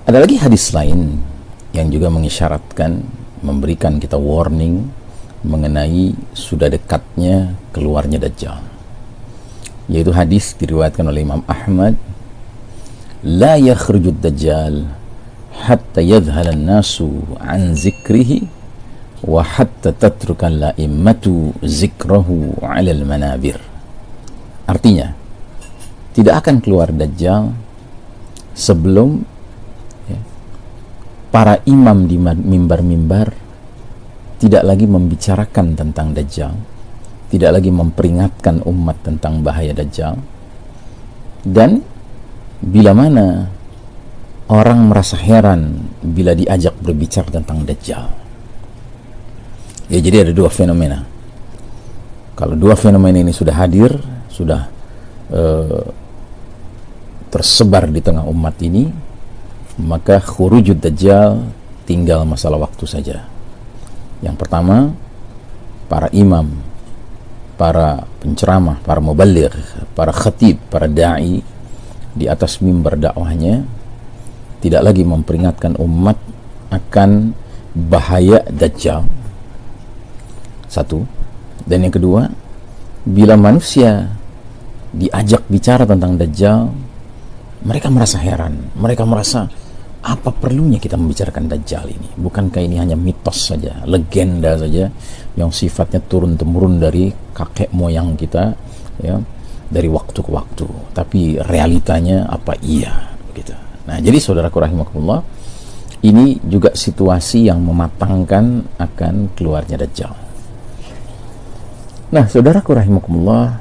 Ada lagi hadis lain yang juga mengisyaratkan, memberikan kita warning mengenai sudah dekatnya keluarnya Dajjal, yaitu hadis diriwayatkan oleh Imam Ahmad, la yakhrujud Dajjal hatta yadhhala an-nasu an zikrihi wa hatta tatruka al-la'immatu zikrahu 'ala al-manabir. Artinya, tidak akan keluar Dajjal sebelum para imam di mimbar-mimbar tidak lagi membicarakan tentang Dajjal, tidak lagi memperingatkan umat tentang bahaya Dajjal, dan bila mana orang merasa heran bila diajak berbicara tentang Dajjal. Ya, jadi ada dua fenomena. Kalau dua fenomena ini sudah hadir, sudah tersebar di tengah umat ini, maka khurujud Dajjal tinggal masalah waktu saja. Yang pertama, para imam, para penceramah, para muballigh, para khatib, para da'i di atas mimbar dakwahnya tidak lagi memperingatkan umat akan bahaya Dajjal. Satu. Dan yang kedua, bila manusia diajak bicara tentang Dajjal, mereka merasa heran, mereka merasa, apa perlunya kita membicarakan Dajjal ini? Bukankah ini hanya mitos saja, legenda saja yang sifatnya turun-temurun dari kakek moyang kita, ya, dari waktu ke waktu. Tapi realitanya apa iya? Begitu. Nah, jadi saudaraku rahimakumullah, ini juga situasi yang mematangkan akan keluarnya Dajjal. Nah, saudaraku rahimakumullah,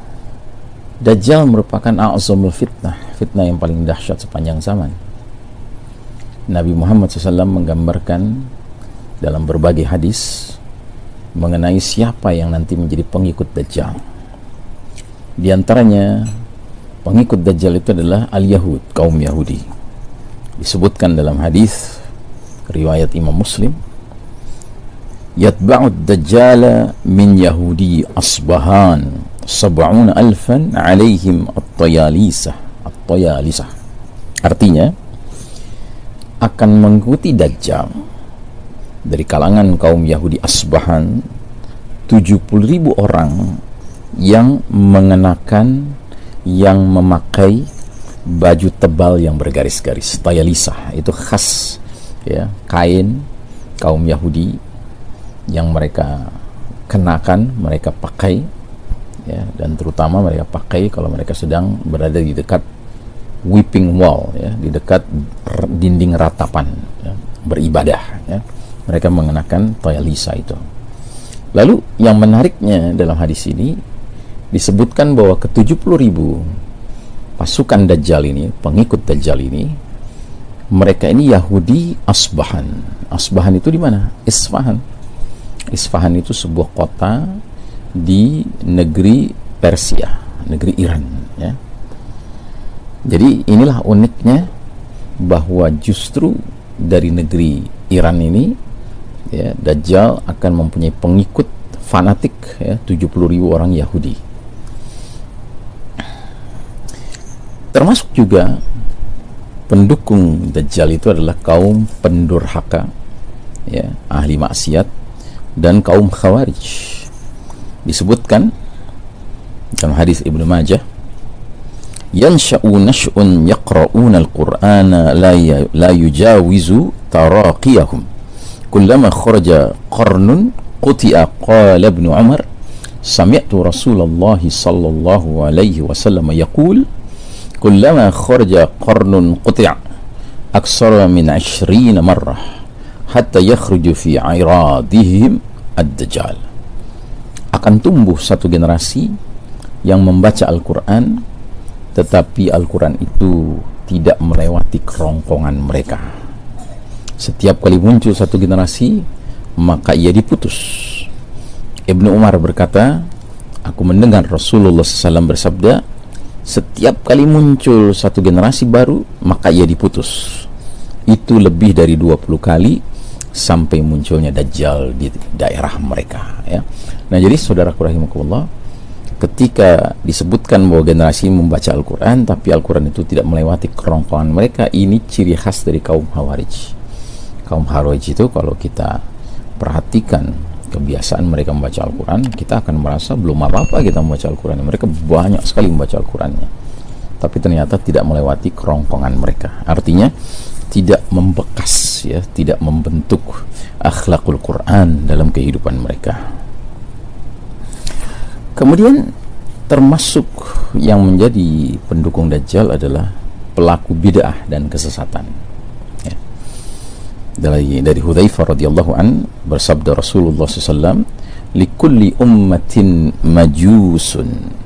Dajjal merupakan a'zamul fitnah, fitnah yang paling dahsyat sepanjang zaman. Nabi Muhammad SAW menggambarkan dalam berbagai hadis mengenai siapa yang nanti menjadi pengikut Dajjal. Di antaranya pengikut Dajjal itu adalah al-Yahud, kaum Yahudi. Disebutkan dalam hadis riwayat Imam Muslim, yatba'ud Dajjala min Yahudi Asbahan 70,000 alaihim at-tayalisah. Artinya, akan mengikuti Dajjal dari kalangan kaum Yahudi Asbahan 70,000 orang yang mengenakan, yang memakai baju tebal yang bergaris-garis. Tayalisah itu khas, ya, kain kaum Yahudi yang mereka kenakan, mereka pakai, ya, dan terutama mereka pakai kalau mereka sedang berada di dekat weeping wall, ya, di dekat dinding ratapan, ya, beribadah, ya, mereka mengenakan tayalisa itu. Lalu yang menariknya dalam hadis ini disebutkan bahwa ke-70,000 pasukan Dajjal ini, pengikut Dajjal ini, mereka ini Yahudi Asbahan. Asbahan itu di mana? Isfahan. Isfahan itu sebuah kota di negeri Persia, negeri Iran, ya. Jadi inilah uniknya bahwa justru dari negeri Iran ini, ya, Dajjal akan mempunyai pengikut fanatik, ya, 70,000 orang Yahudi. Termasuk juga pendukung Dajjal itu adalah kaum pendurhaka, ya, ahli maksiat, dan kaum Khawarij. Disebutkan dalam hadis Ibnu Majah, yansha'u nash'un yaqra'una al-Qur'ana la yujawizu taraqiyahum kullama kharaja qarnun quti'a. Qala Ibnu Umar sami'tu Rasulullah sallallahu alaihi wasallam yaqul kullama kharaja qarnun quti'a aksara min 20 marrah hatta yakhruju fi 'iradihim ad-Dajjal. Akan tumbuh satu generasi yang membaca Al-Quran, tetapi Al-Quran itu tidak melewati kerongkongan mereka. Setiap kali muncul satu generasi, maka ia diputus. Ibnu Umar berkata, aku mendengar Rasulullah SAW bersabda, setiap kali muncul satu generasi baru, maka ia diputus. Itu lebih dari 20 kali sampai munculnya Dajjal di daerah mereka, ya. Nah, jadi saudaraku rahimakumullah, ketika disebutkan bahwa generasi membaca Al-Quran tapi Al-Quran itu tidak melewati kerongkongan mereka, ini ciri khas dari kaum Khawarij. Kaum Khawarij itu kalau kita perhatikan kebiasaan mereka membaca Al-Quran, kita akan merasa belum apa-apa kita membaca Al-Quran. Mereka banyak sekali membaca Al-Qurannya, tapi ternyata tidak melewati kerongkongan mereka. Artinya tidak membekas, ya, tidak membentuk akhlakul Quran dalam kehidupan mereka. Kemudian termasuk yang menjadi pendukung Dajjal adalah pelaku bid'ah dan kesesatan. Ya. Dari Hudzaifah radhiyallahu an bersabda Rasulullah SAW, "Likulli ummatin majusun."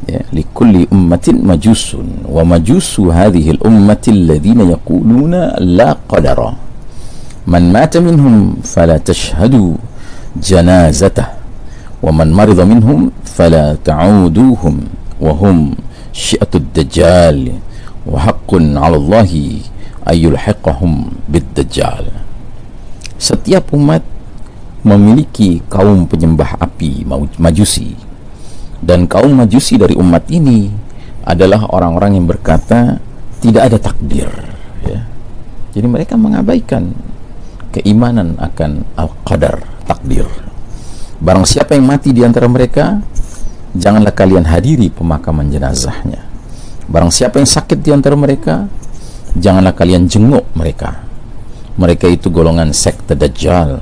Ya, likulli ummatin majusun wa majusu hadhihi al-ummati alladhina yaquluna la qadara. Man mata minhum fala tashhadu janazatah. وَمَنْ مَرِضَ مِنْهُمْ فَلَا تَعُودُوهُمْ وَهُمْ شِئَةُ الدَّجَّالِ وَحَقٌّ عَلَى اللَّهِ أَنْ يُلْحِقَهُمْ بِالدَّجَّالِ. Setiap umat memiliki kaum penyembah api, majusi, dan kaum majusi dari umat ini adalah orang-orang yang berkata tidak ada takdir, ya. Jadi mereka mengabaikan keimanan akan al-qadar, takdir. Barang siapa yang mati di antara mereka, janganlah kalian hadiri pemakaman jenazahnya. Barang siapa yang sakit di antara mereka, janganlah kalian jenguk mereka. Mereka itu golongan sekte Dajjal.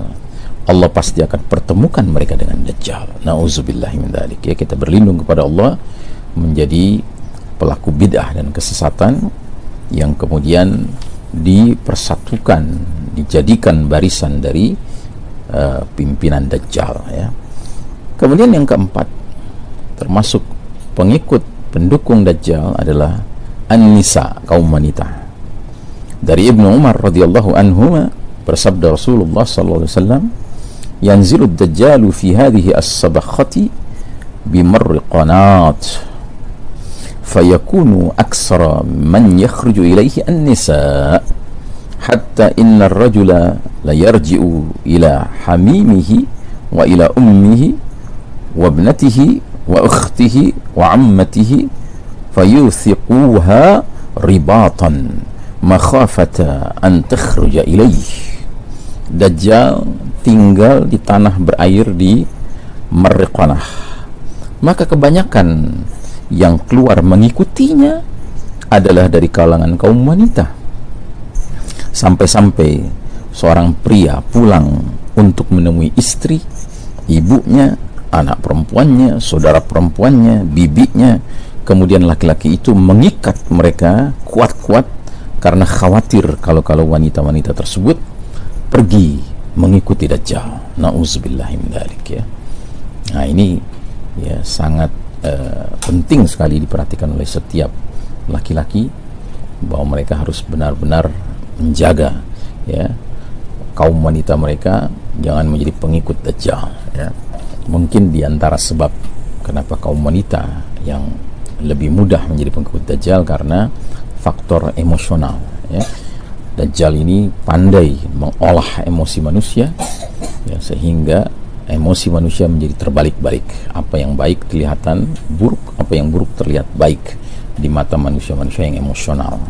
Allah pasti akan pertemukan mereka dengan Dajjal. Na'udzubillahi min dzalik. Ya, kita berlindung kepada Allah menjadi pelaku bid'ah dan kesesatan yang kemudian dipersatukan, dijadikan barisan dari pimpinan Dajjal, ya. Kemudian yang keempat, termasuk pengikut pendukung Dajjal adalah an-nisa, kaum wanita. Dari Ibnu Umar radhiyallahu anhu bersabda Rasulullah sallallahu alaihi wasallam, "Yanzilu ad-dajjalu fi hadhihi as-sabakhati bi marri qanat fayakunu aksara man yakhruju ilayhi an-nisa hatta inna ar-rajula la yarji'u ila hamimihi wa ila ummihi wa ibnatihi wa ukhtihi wa ammatihi fayuthiquha ribatan makhafata an takhruja ilayh." Dajjal tinggal di tanah berair di Marriqanah, maka kebanyakan yang keluar mengikutinya adalah dari kalangan kaum wanita. Sampai-sampai seorang pria pulang untuk menemui istri, ibunya, anak perempuannya, saudara perempuannya, bibinya, kemudian laki-laki itu mengikat mereka kuat-kuat karena khawatir kalau wanita-wanita tersebut pergi mengikuti Dajjal. Na'udzubillahi min dzalik, ya. Nah, ini ya sangat penting sekali diperhatikan oleh setiap laki-laki, bahwa mereka harus benar-benar menjaga, ya, kaum wanita mereka jangan menjadi pengikut Dajjal, ya. Mungkin diantara sebab kenapa kaum wanita yang lebih mudah menjadi pengikut Dajjal karena faktor emosional, ya. Dajjal ini pandai mengolah emosi manusia, ya, sehingga emosi manusia menjadi terbalik-balik. Apa yang baik kelihatan buruk, apa yang buruk terlihat baik di mata manusia-manusia yang emosional.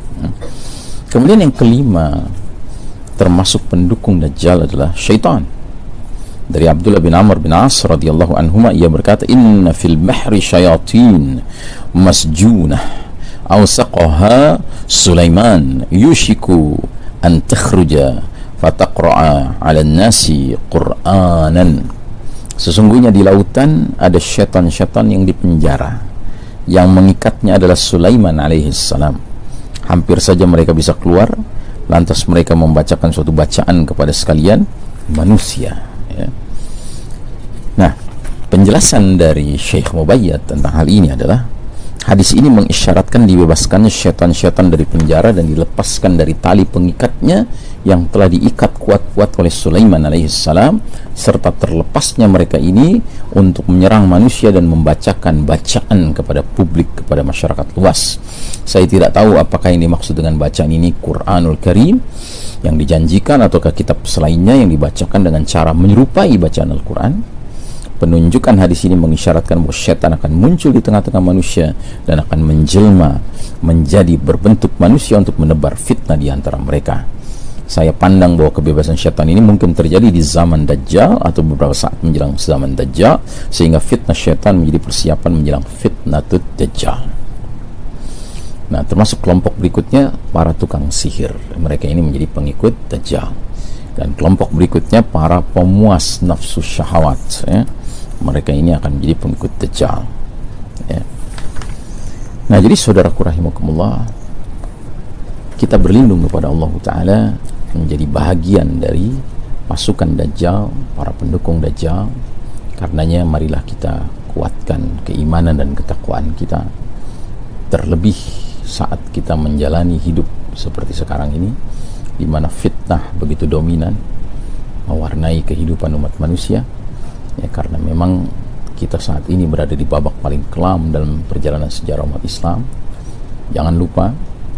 Kemudian yang kelima, termasuk pendukung Dajjal adalah syaitan. Dari Abdullah bin Amr bin As radhiyallahu anhuma, ia berkata, "Inna fil bahri syayatin masjunah awsaqaha Sulaiman yushiku an takhruja fataqra'a 'ala an-nasi Qur'anan." Sesungguhnya di lautan ada syaitan-syaitan yang dipenjara, yang mengikatnya adalah Sulaiman alaihi salam. Hampir saja mereka bisa keluar, lantas mereka membacakan suatu bacaan kepada sekalian manusia, ya. Nah, penjelasan dari Syekh Mubayyad tentang hal ini adalah hadis ini mengisyaratkan dibebaskannya syaitan-syaitan dari penjara dan dilepaskan dari tali pengikatnya yang telah diikat kuat-kuat oleh Sulaiman alaihissalam, serta terlepasnya mereka ini untuk menyerang manusia dan membacakan bacaan kepada publik, kepada masyarakat luas. Saya tidak tahu apakah yang dimaksud dengan bacaan ini Quranul Karim yang dijanjikan, ataukah kitab selainnya yang dibacakan dengan cara menyerupai bacaan Al-Quran. penunjukan hadis ini mengisyaratkan bahwa syaitan akan muncul di tengah-tengah manusia dan akan menjelma menjadi berbentuk manusia untuk menebar fitnah di antara mereka. Saya pandang bahwa kebebasan syaitan ini mungkin terjadi di zaman Dajjal atau beberapa saat menjelang zaman Dajjal, sehingga fitnah syaitan menjadi persiapan menjelang fitnatul Dajjal. Nah, termasuk kelompok berikutnya para tukang sihir. Mereka ini menjadi pengikut Dajjal. Dan kelompok berikutnya para pemuas nafsu syahwat, ya. Mereka ini akan menjadi pengikut Dajjal, ya. Nah, jadi saudaraku rahimakumullah, kita berlindung kepada Allah Ta'ala menjadi bahagian dari pasukan Dajjal, para pendukung Dajjal. Karenanya marilah kita kuatkan keimanan dan ketakwaan kita, terlebih saat kita menjalani hidup seperti sekarang ini, di mana fitnah begitu dominan mewarnai kehidupan umat manusia, ya, karena memang kita saat ini berada di babak paling kelam dalam perjalanan sejarah umat Islam. Jangan lupa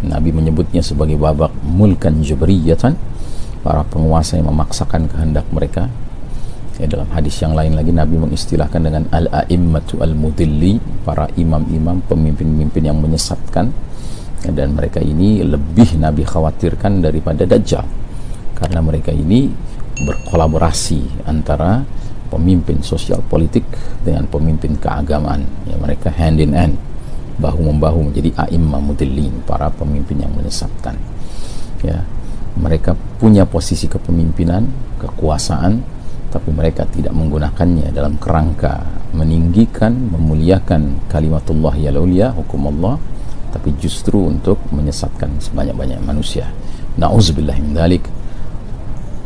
Nabi menyebutnya sebagai babak mulkan jabriyatan, para penguasa yang memaksakan kehendak mereka. Ya, dalam hadis yang lain lagi Nabi mengistilahkan dengan al-a'immatu al-mudilli, para imam-imam, pemimpin-pemimpin yang menyesatkan. Ya, dan mereka ini lebih Nabi khawatirkan daripada Dajjal, karena mereka ini berkolaborasi antara pemimpin sosial politik dengan pemimpin keagamaan. Ya, mereka hand in hand, bahu-membahu menjadi a'immah mudillin, para pemimpin yang menyesatkan. Ya, mereka punya posisi kepemimpinan, kekuasaan, tapi mereka tidak menggunakannya dalam kerangka meninggikan, memuliakan kalimatullah ya ulia, hukum Allah, tapi justru untuk menyesatkan sebanyak-banyak manusia. Na'udzubillah min dzalik.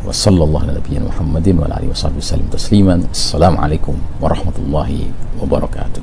Wa sallallahu ala nabiyyina Muhammadin wa ala alihi wasallam tasliman. Assalamualaikum warahmatullahi wabarakatuh.